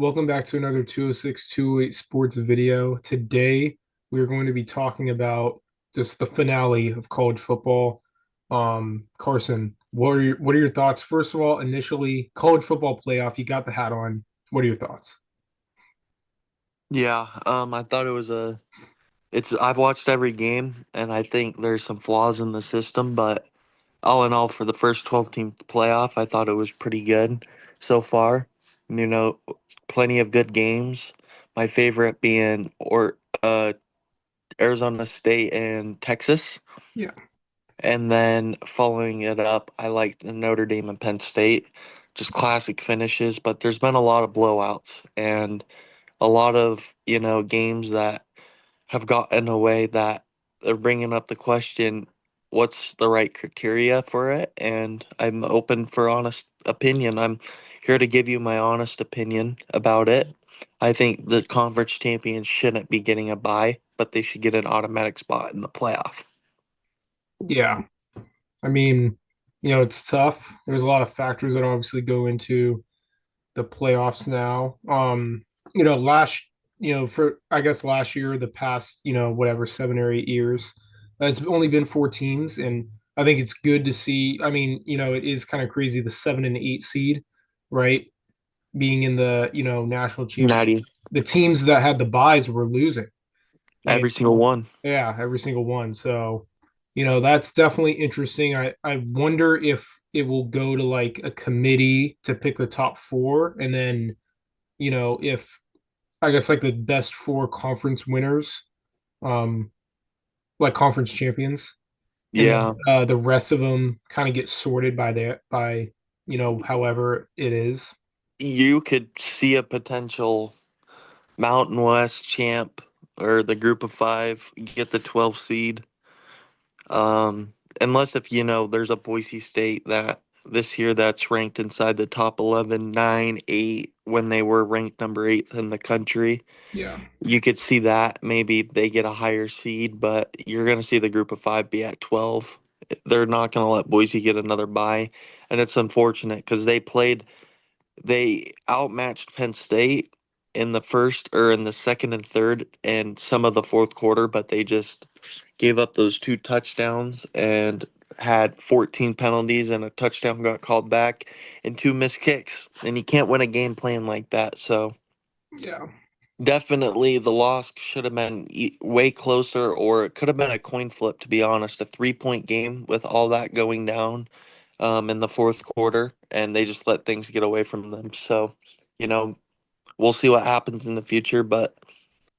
Welcome back to another 206-208 Sports video. Today, we are going to be talking about just the finale of college football. Carson, what are your thoughts? First of all, initially, college football playoff, you got the hat on. What are your thoughts? Yeah, I thought I've watched every game and I think there's some flaws in the system, but all in all, for the first 12 team playoff, I thought it was pretty good so far. You know, plenty of good games. My favorite being Arizona State and Texas. Yeah. And then following it up, I liked Notre Dame and Penn State. Just classic finishes, but there's been a lot of blowouts and a lot of, games that have gotten in a way that they're bringing up the question, what's the right criteria for it? And I'm open for honest opinion. I'm here to give you my honest opinion about it. I think the conference champions shouldn't be getting a bye, but they should get an automatic spot in the playoff. Yeah. I mean, it's tough. There's a lot of factors that obviously go into the playoffs now. Last, for I guess last year, the past, whatever, 7 or 8 years, it's only been four teams, and I think it's good to see. I mean, it is kind of crazy the 7 and 8 seed, right, being in the national championship. Natty, The teams that had the buys were losing, and every single one. yeah, every single one. So, that's definitely interesting. I wonder if it will go to like a committee to pick the top four, and then if I guess like the best four conference winners, um, like conference champions, and then Yeah, the rest of them kind of get sorted by however it is. you could see a potential Mountain West champ or the group of five get the 12 seed. Unless if there's a Boise State that this year that's ranked inside the top 11, 9, 8 when they were ranked number 8th in the country. Yeah, You could see that maybe they get a higher seed, but you're going to see the group of 5 be at 12. They're not going to let Boise get another bye, and it's unfortunate because they outmatched Penn State in the first or in the second and third and some of the fourth quarter, but they just gave up those two touchdowns and had 14 penalties and a touchdown got called back and two missed kicks. And you can't win a game playing like that. So yeah, definitely the loss should have been way closer, or it could have been a coin flip, to be honest. A 3-point game with all that going down in the fourth quarter, and they just let things get away from them. So, you know, we'll see what happens in the future, but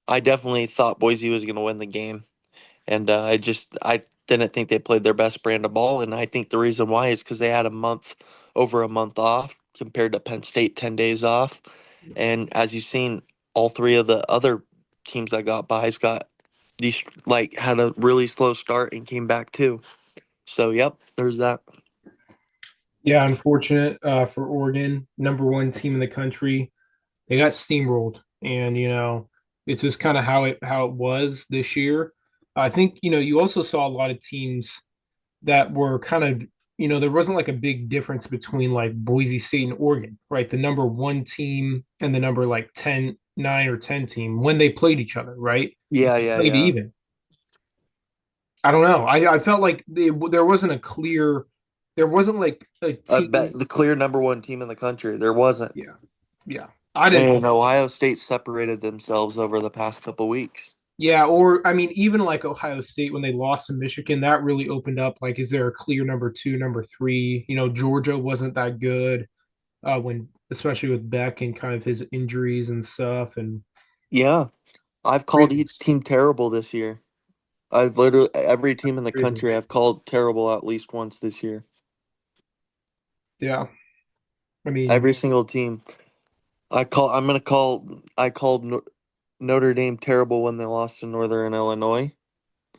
I definitely thought Boise was going to win the game, and I didn't think they played their best brand of ball, and I think the reason why is because they had over a month off compared to Penn State 10 days off, and as you've seen, all three of the other teams that got byes got these like had a really slow start and came back too. So yep, there's that. yeah. Unfortunate for Oregon, number one team in the country. They got steamrolled, and it's just kind of how it was this year. I think you also saw a lot of teams that were kind of there wasn't like a big difference between like Boise State and Oregon, right? The number one team and the number like 10, 9 or 10 team when they played each other, right? Yeah, yeah, Played yeah. even. I don't know. I felt like there wasn't a clear, there wasn't like a I bet team. the clear number one team in the country. There wasn't. Yeah, yeah. I didn't. And Ohio State separated themselves over the past couple weeks. Yeah, or I mean, even like Ohio State when they lost to Michigan, that really opened up. Like, is there a clear number two, number three? Georgia wasn't that good when, especially with Beck and kind of his injuries and stuff. And Yeah, I've called crazy, each team terrible this year. I've literally every team in the crazy. country I've called terrible at least once this year. Yeah, I mean, Every single team. I called Notre Dame terrible when they lost to Northern Illinois.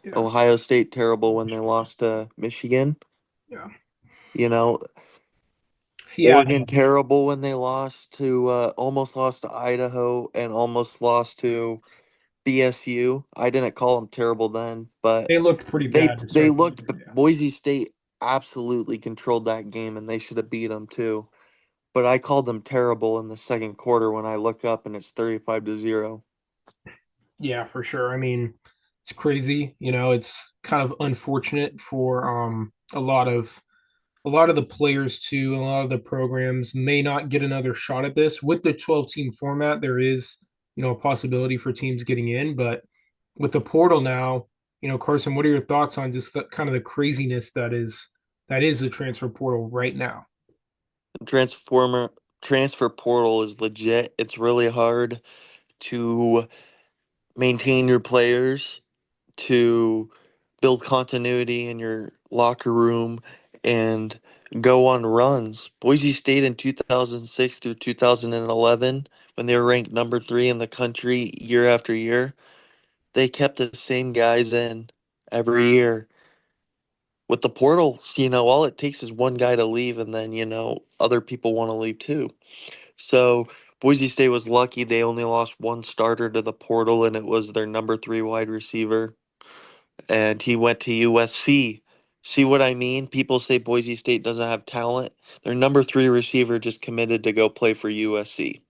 yeah, Ohio State terrible when they lost to Michigan. yeah, You know, yeah. Oregon terrible when they almost lost to Idaho and almost lost to BSU. I didn't call them terrible then, but They looked pretty they bad to they start the looked year. Boise State absolutely controlled that game and they should have beat them too. but I called them terrible in the second quarter when I look up and it's 35-0. Yeah, for sure. I mean, it's crazy. It's kind of unfortunate for a lot of the players too, and a lot of the programs may not get another shot at this. With the 12 team format, there is, a possibility for teams getting in, but with the portal now, Carson, what are your thoughts on just the kind of the craziness that is the transfer portal right now? Transformer transfer portal is legit. It's really hard to maintain your players, to build continuity in your locker room, and go on runs. Boise State in 2006 through 2011, when they were ranked number 3 in the country year after year, they kept the same guys in every year. With the portal, all it takes is one guy to leave, and then, other people want to leave too. So Boise State was lucky they only lost one starter to the portal, and it was their number 3 wide receiver, and he went to USC. See what I mean? People say Boise State doesn't have talent. Their number 3 receiver just committed to go play for USC.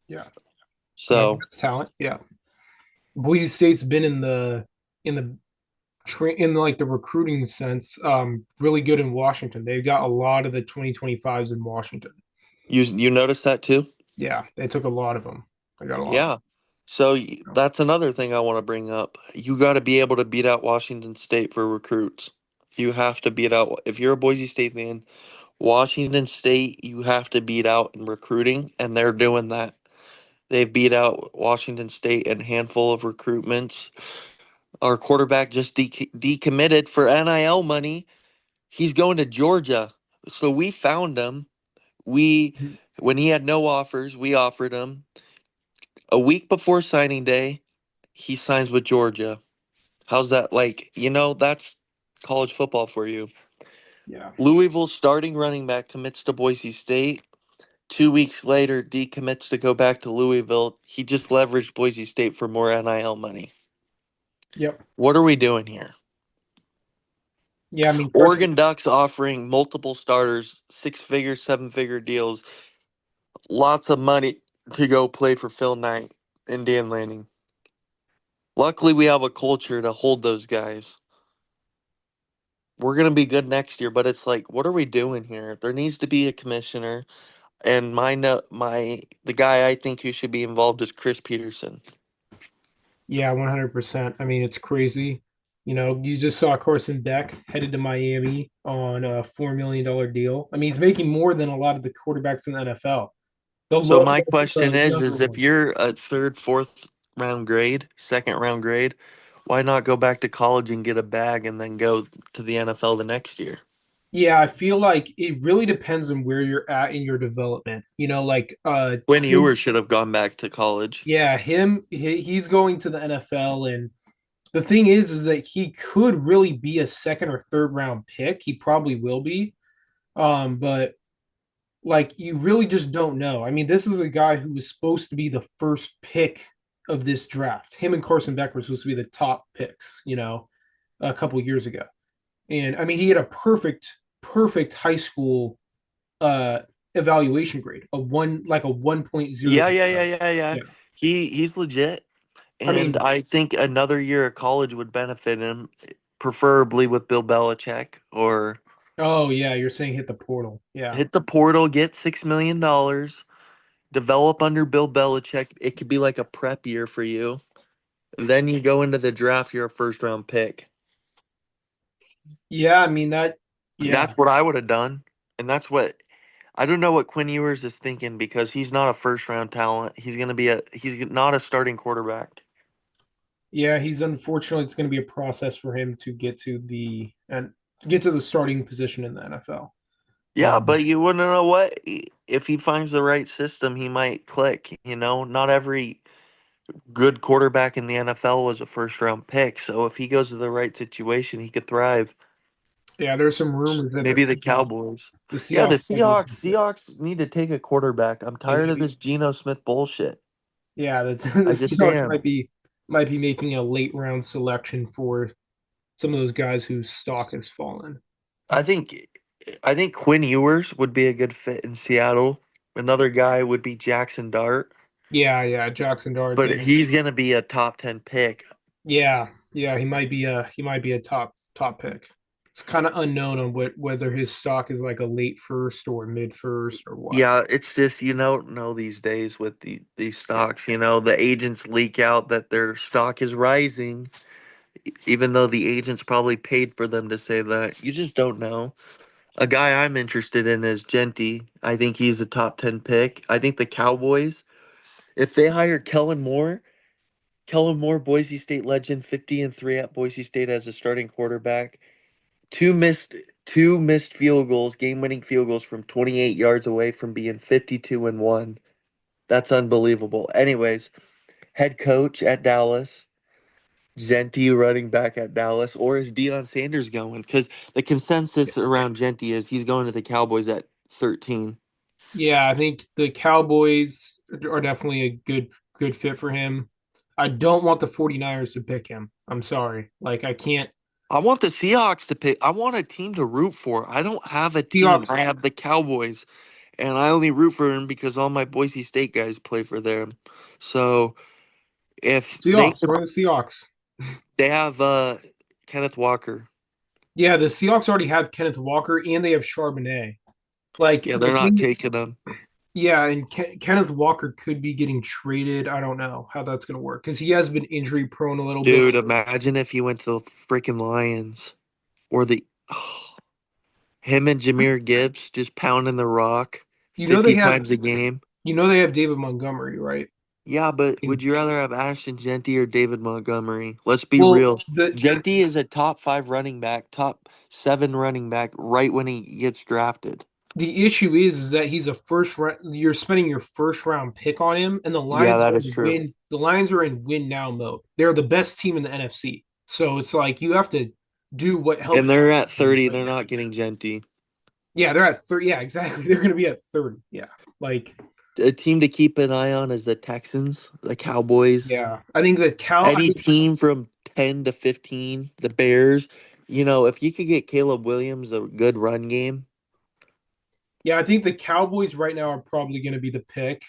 Yeah, I mean So that's talent. Yeah, Boise State's been in the in like the recruiting sense, really good in Washington. They've got a lot of the 2025s in Washington. you noticed that too? Yeah, they took a lot of them. They got a lot of Yeah. So them. that's another thing I want to bring up. You got to be able to beat out Washington State for recruits. You have to beat out, if you're a Boise State fan, Washington State, you have to beat out in recruiting, and they're doing that. They beat out Washington State in a handful of recruitments. Our quarterback just decommitted for NIL money. He's going to Georgia. So we found him. We Mhm. When he had no offers, we offered him. A week before signing day, he signs with Georgia. How's that like? That's college football for you. Yeah. Louisville starting running back commits to Boise State. 2 weeks later, decommits to go back to Louisville. He just leveraged Boise State for more NIL money. Yep. What are we doing here? Yeah, I mean Carson. Oregon Ducks offering multiple starters, 6-figure, 7-figure deals, lots of money to go play for Phil Knight and Dan Lanning. Luckily, we have a culture to hold those guys. We're gonna be good next year, but it's like, what are we doing here? There needs to be a commissioner, and the guy I think who should be involved is Chris Peterson. Yeah, 100%. I mean, it's crazy. You just saw Carson Beck headed to Miami on a $4 million deal. I mean, he's making more than a lot of the quarterbacks in the NFL. The So low, my question the is, younger is if ones. you're a third, fourth round grade, second round grade, why not go back to college and get a bag and then go to the NFL the next year? Yeah, I feel like it really depends on where you're at in your development. Like Quinn Ewers should have gone back to college. yeah, he's going to the NFL, and the thing is that he could really be a second or third round pick. He probably will be. But like you really just don't know. I mean, this is a guy who was supposed to be the first pick of this draft. Him and Carson Beck were supposed to be the top picks, a couple of years ago. And I mean, he had a perfect high school uh evaluation grade, a 1.0. Yeah, yeah, yeah, yeah, yeah. Yeah. He's legit, I and mean, I think another year of college would benefit him, preferably with Bill Belichick, or oh yeah, you're saying hit the portal. Yeah. hit the portal, get $6 million, develop under Bill Belichick. It could be like a prep year for you. Then you go into the draft, you're a first round pick. Yeah, I mean that yeah. That's what I would have done. And that's what I don't know what Quinn Ewers is thinking because he's not a first round talent. He's not a starting quarterback. Yeah, he's unfortunately it's going to be a process for him to get to the starting position in the NFL. Yeah, Um, but you wouldn't know what if he finds the right system, he might click. Not every good quarterback in the NFL was a first round pick. So if he goes to the right situation, he could thrive. yeah, there's some rumors that the Maybe the Seahawks, Cowboys. the Yeah, the Seahawks might be, Seahawks need to take a quarterback. I'm they tired might of be, this Geno Smith bullshit. yeah, the I just Seahawks am. might be making a late round selection for some of those guys whose stock has fallen. I think I think Quinn Ewers would be a good fit in Seattle. Another guy would be Jackson Dart, Yeah, yeah, Jackson Dart. but They, he's gonna be a top 10 pick. yeah, yeah, he might be a top pick. It's kind of unknown on whether his stock is like a late first or mid first or what. Yeah, it's just you don't know these days with these Yeah, stocks. The agents leak out that their stock is rising, even though the agents probably paid for them to say that. You just don't know. A guy I'm interested in is Genty. I think he's a top 10 pick. I think the Cowboys, if they hire Kellen Moore, Boise State legend, 50-3 at Boise State as a starting quarterback, two missed two missed field goals, game-winning field goals from 28 yards away from being 52-1. That's unbelievable. Anyways, head coach at Dallas, Genty running back at Dallas, or is Deion Sanders going? Because the consensus around Genty is he's going to the Cowboys at 13. yeah, I think the Cowboys are definitely a good fit for him. I don't want the 49ers to pick him. I'm sorry. Like I can't. I want the Seahawks to pick. I want a team to root for. I don't have a team. I Seahawks. have the Cowboys, and I only root for them because all my Boise State guys play for them. So if they Seahawks. Join the Seahawks. they have Kenneth Walker, Yeah, the Seahawks already have Kenneth Walker and they have Charbonnet. Like yeah, the they're not thing, taking them. yeah, and Kenneth Walker could be getting traded. I don't know how that's going to work because he has been injury prone a little bit. Dude, imagine if he went to the freaking Lions or the him and Jameer Gibbs just pounding the rock You know they 50 have times a game. they have David Montgomery, right? Yeah, but would And, you rather have Ashton Genty or David Montgomery? Let's be well, real. Genty is a top 5 running back, top 7 running back right when he gets drafted. the issue is that he's a first round. You're spending your first round pick on him, and Yeah, that is true. The Lions are in win now mode. They're the best team in the NFC, so it's like you have to do what And helps. they're at You 30, win. they're not getting Genty. Yeah, they're at 30. Yeah, exactly. They're going to be at 30. Yeah, like A team to keep an eye on is the Texans, the Cowboys, yeah. I think that Cal. I any think team from 10 to 15, the Bears. If you could get Caleb Williams a good run game, yeah, I think the Cowboys right now are probably going to be the pick.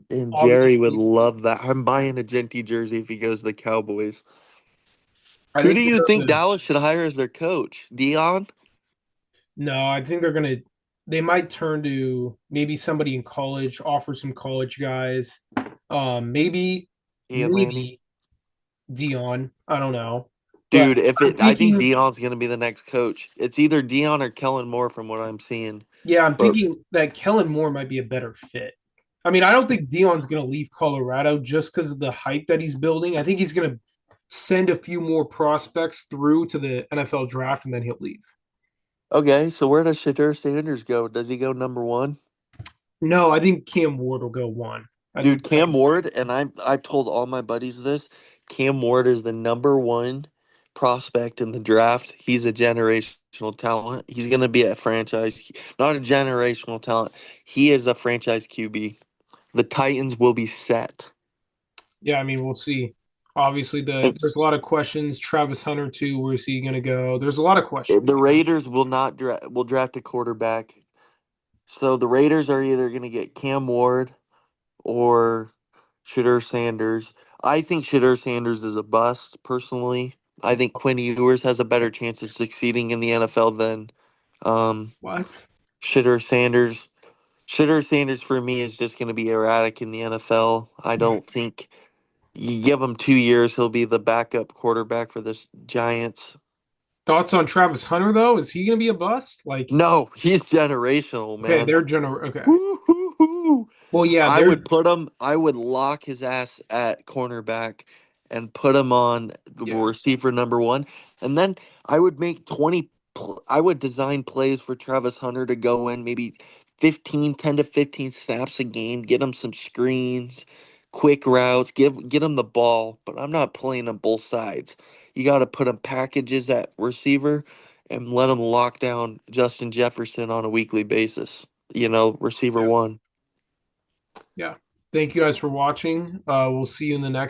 and Jerry would Obviously, love that. I'm buying a Genty jersey if he goes to the Cowboys. I Who do think you think Dallas should hire as their coach? Dion? no, I think they're gonna they might turn to maybe somebody in college, offer some college guys. Maybe Ian Lanning? maybe Dion. I don't know, but Dude, I'm I think thinking. Dion's gonna be the next coach. It's either Dion or Kellen Moore from what I'm seeing. Yeah, I'm But thinking that Kellen Moore might be a better fit. I mean, I don't think Dion's gonna leave Colorado just because of the hype that he's building. I think he's gonna send a few more prospects through to the NFL draft and then he'll leave. okay, so where does Shadur Sanders go? Does he go number one? No, I think Cam Ward will go one. I think Dude, Cam Ward, and I've told all my buddies this. Cam Ward is the number one prospect in the draft. He's a generational talent. He's gonna be a franchise, not a generational talent. He is a franchise QB. The Titans will be set. yeah, I mean, we'll see. Obviously, there's It's- a lot of questions. Travis Hunter too. Where's he going to go? There's a lot of questions. The Raiders will not will draft a quarterback. So the Raiders are either gonna get Cam Ward or Shadur Sanders. I think Shadur Sanders is a bust, personally. I think Quinn Ewers has a better chance of succeeding in the NFL than um, What? Shadur Sanders. Shadur Sanders, for me, is just going to be erratic in the NFL. I don't think you give him 2 years, he'll be the backup quarterback for the Giants. Thoughts on Travis Hunter though? Is he going to be a bust? Like, No, he's generational, okay, man. they're general. Okay, Woo-hoo-hoo. well, yeah, I they're would put him. I would lock his ass at cornerback and put him on the yeah, receiver number one, and then I would make 20. I would design plays for Travis Hunter to go in maybe 10 to 15 snaps a game, get him some screens, quick routes, get him the ball. But I'm not playing on both sides. You got to put him packages at receiver and let him lock down Justin Jefferson on a weekly basis. Receiver yeah, one. yeah. Thank you guys for watching. We'll see you in the next.